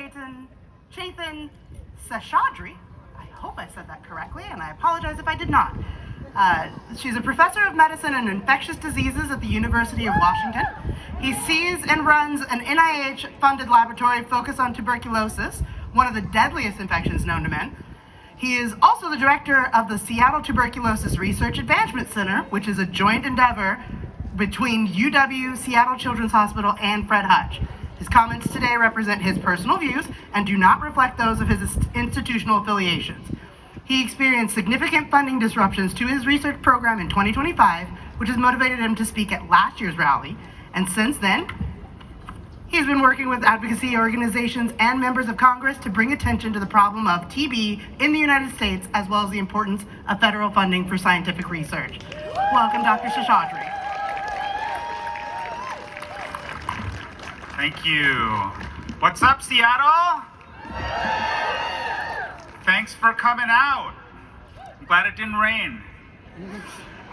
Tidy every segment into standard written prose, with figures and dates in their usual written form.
Chetan Seshadri. I hope I said that correctly, and I apologize if I did not. She's a professor of medicine and infectious diseases at the University of Washington. He sees and runs an NIH-funded laboratory focused on tuberculosis, one of the deadliest infections known to men. He is also the director of the Seattle Tuberculosis Research Advancement Center, which is a joint endeavor between UW, Seattle Children's Hospital, and Fred Hutch. His comments today represent his personal views and do not reflect those of his institutional affiliations. He experienced significant funding disruptions to his research program in 2025, which has motivated him to speak at last year's rally. And since then, he's been working with advocacy organizations and members of Congress to bring attention to the problem of TB in the United States, as well as the importance of federal funding for scientific research. Welcome, Dr. Seshadri. Thank you. What's up, Seattle? Thanks for coming out. I'm glad it didn't rain.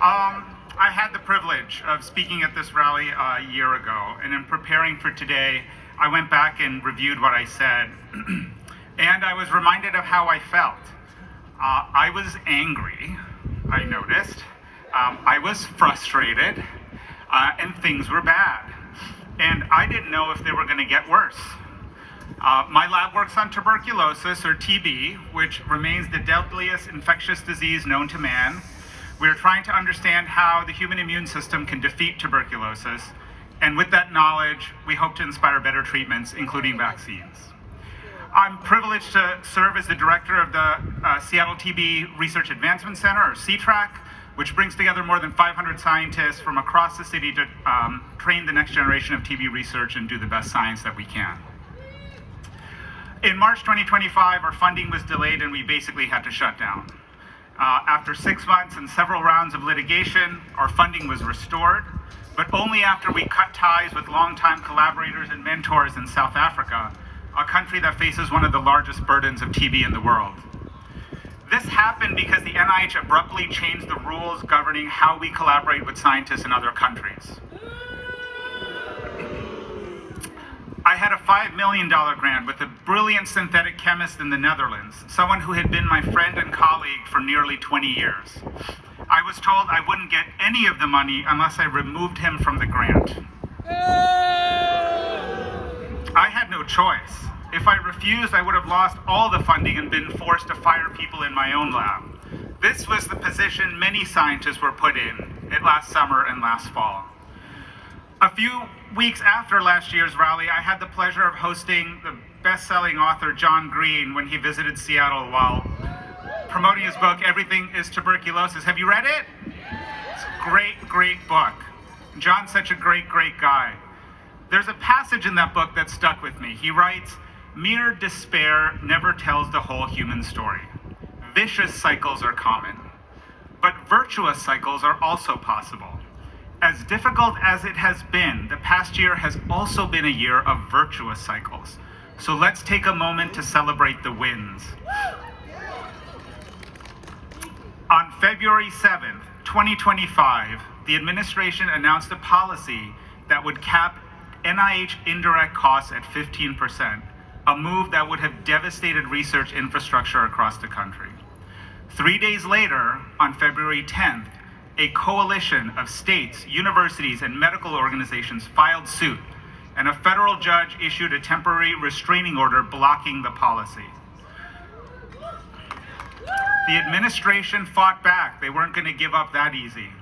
I had the privilege of speaking at this rally a year ago, and in preparing for today, I went back and reviewed what I said, and I was reminded of how I felt. I was angry, I noticed. I was frustrated, and things were bad. And I didn't know if they were going to get worse. My lab works on tuberculosis, or TB, which remains the deadliest infectious disease known to man. We're trying to understand how the human immune system can defeat tuberculosis, and with that knowledge, we hope to inspire better treatments, including vaccines. I'm privileged to serve as the director of the Seattle TB Research Advancement Center, or CTRAC, which brings together more than 500 scientists from across the city to train the next generation of TB research and do the best science that we can. In March 2025, our funding was delayed and we basically had to shut down. After 6 months and several rounds of litigation, our funding was restored, but only after we cut ties with longtime collaborators and mentors in South Africa, a country that faces one of the largest burdens of TB in the world. This happened because the NIH abruptly changed the rules governing how we collaborate with scientists in other countries. I had a $5 million grant with a brilliant synthetic chemist in the Netherlands, someone who had been my friend and colleague for nearly 20 years. I was told I wouldn't get any of the money unless I removed him from the grant. I had no choice. If I refused, I would have lost all the funding and been forced to fire people in my own lab. This was the position many scientists were put in last summer and last fall. A few weeks after last year's rally, I had the pleasure of hosting the best-selling author John Green when he visited Seattle while promoting his book, Everything is Tuberculosis. Have you read it? It's a great, great book. John's such a great, great guy. There's a passage in that book that stuck with me. He writes, "Mere despair never tells the whole human story. Vicious cycles are common, but virtuous cycles are also possible. As difficult as it has been, the past year has also been a year of virtuous cycles. So let's take a moment to celebrate the wins." On February 7th, 2025, the administration announced a policy that would cap NIH indirect costs at 15%, a move that would have devastated research infrastructure across the country. 3 days later, on February 10th, a coalition of states, universities, and medical organizations filed suit, and a federal judge issued a temporary restraining order blocking the policy. The administration fought back. They weren't going to give up that easy.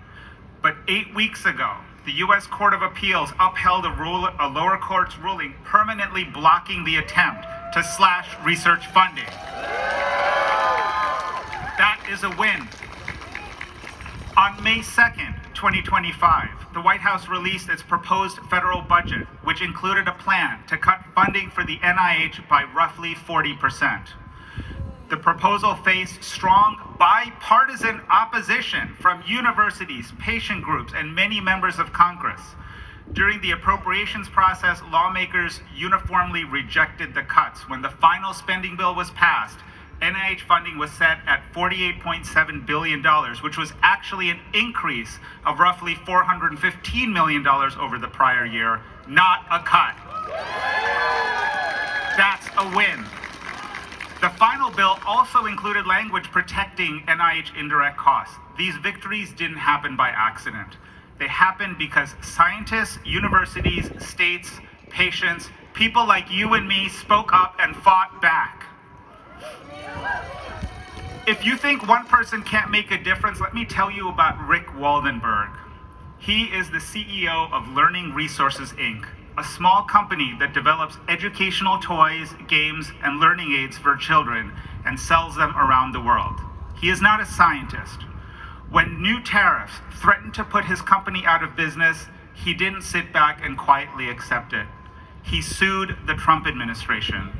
But 8 weeks ago, the U.S. Court of Appeals upheld a lower court's ruling permanently blocking the attempt to slash research funding. That is a win. On May 2nd, 2025, the White House released its proposed federal budget, which included a plan to cut funding for the NIH by roughly 40%. The proposal faced strong bipartisan opposition from universities, patient groups, and many members of Congress. During the appropriations process, lawmakers uniformly rejected the cuts. When the final spending bill was passed, NIH funding was set at $48.7 billion, which was actually an increase of roughly $415 million over the prior year, not a cut. That's a win. The final bill also included language protecting NIH indirect costs. These victories didn't happen by accident. They happened because scientists, universities, states, patients, people like you and me spoke up and fought back. If you think one person can't make a difference, let me tell you about Rick Waldenberg. He is the CEO of Learning Resources, Inc., a small company that develops educational toys, games, and learning aids for children and sells them around the world. He is not a scientist. When new tariffs threatened to put his company out of business, he didn't sit back and quietly accept it. He sued the Trump administration.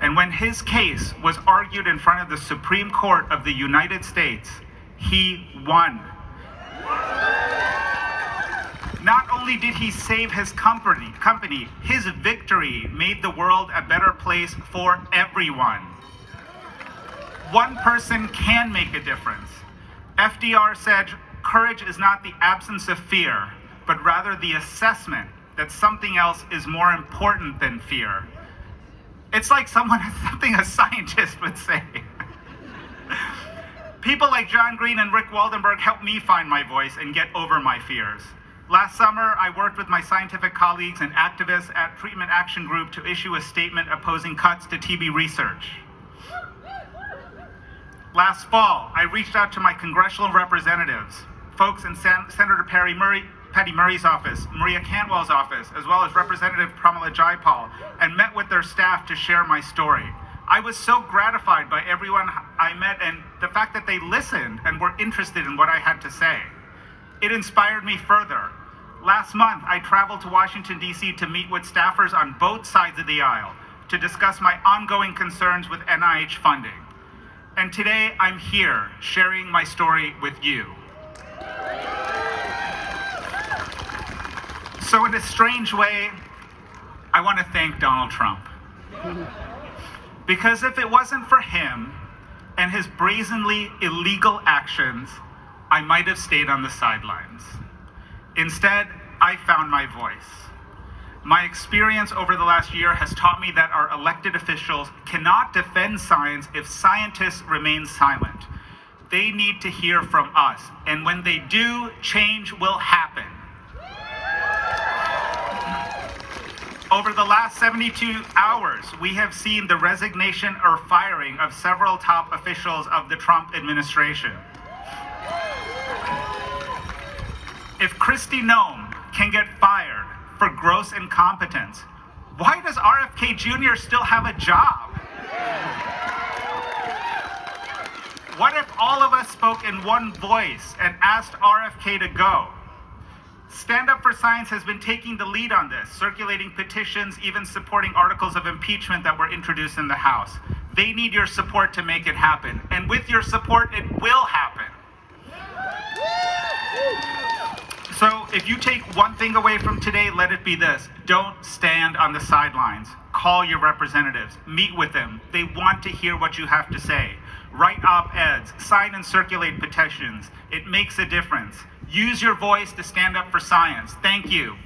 And when his case was argued in front of the Supreme Court of the United States, he won. Not only did he save his company, his victory made the world a better place for everyone. One person can make a difference. FDR said, courage is not the absence of fear, but rather the assessment that something else is more important than fear. It's like something a scientist would say. People like John Green and Rick Waldenberg helped me find my voice and get over my fears. Last summer, I worked with my scientific colleagues and activists at Treatment Action Group to issue a statement opposing cuts to TB research. Last fall, I reached out to my congressional representatives, folks in Senator Patty Murray's office, Maria Cantwell's office, as well as Representative Pramila Jayapal, and met with their staff to share my story. I was so gratified by everyone I met and the fact that they listened and were interested in what I had to say. It inspired me further. Last month, I traveled to Washington, D.C. to meet with staffers on both sides of the aisle to discuss my ongoing concerns with NIH funding. And today, I'm here sharing my story with you. So in a strange way, I want to thank Donald Trump. Because if it wasn't for him and his brazenly illegal actions, I might have stayed on the sidelines. Instead, I found my voice. My experience over the last year has taught me that our elected officials cannot defend science if scientists remain silent. They need to hear from us, and when they do, change will happen. Over the last 72 hours, we have seen the resignation or firing of several top officials of the Trump administration. If Kristi Noem can get fired for gross incompetence, why does RFK Jr. still have a job? What if all of us spoke in one voice and asked RFK to go? Stand Up for Science has been taking the lead on this, circulating petitions, even supporting articles of impeachment that were introduced in the House. They need your support to make it happen. And with your support, it will happen. So if you take one thing away from today, let it be this. Don't stand on the sidelines. Call your representatives. Meet with them. They want to hear what you have to say. Write op-eds. Sign and circulate petitions. It makes a difference. Use your voice to stand up for science. Thank you.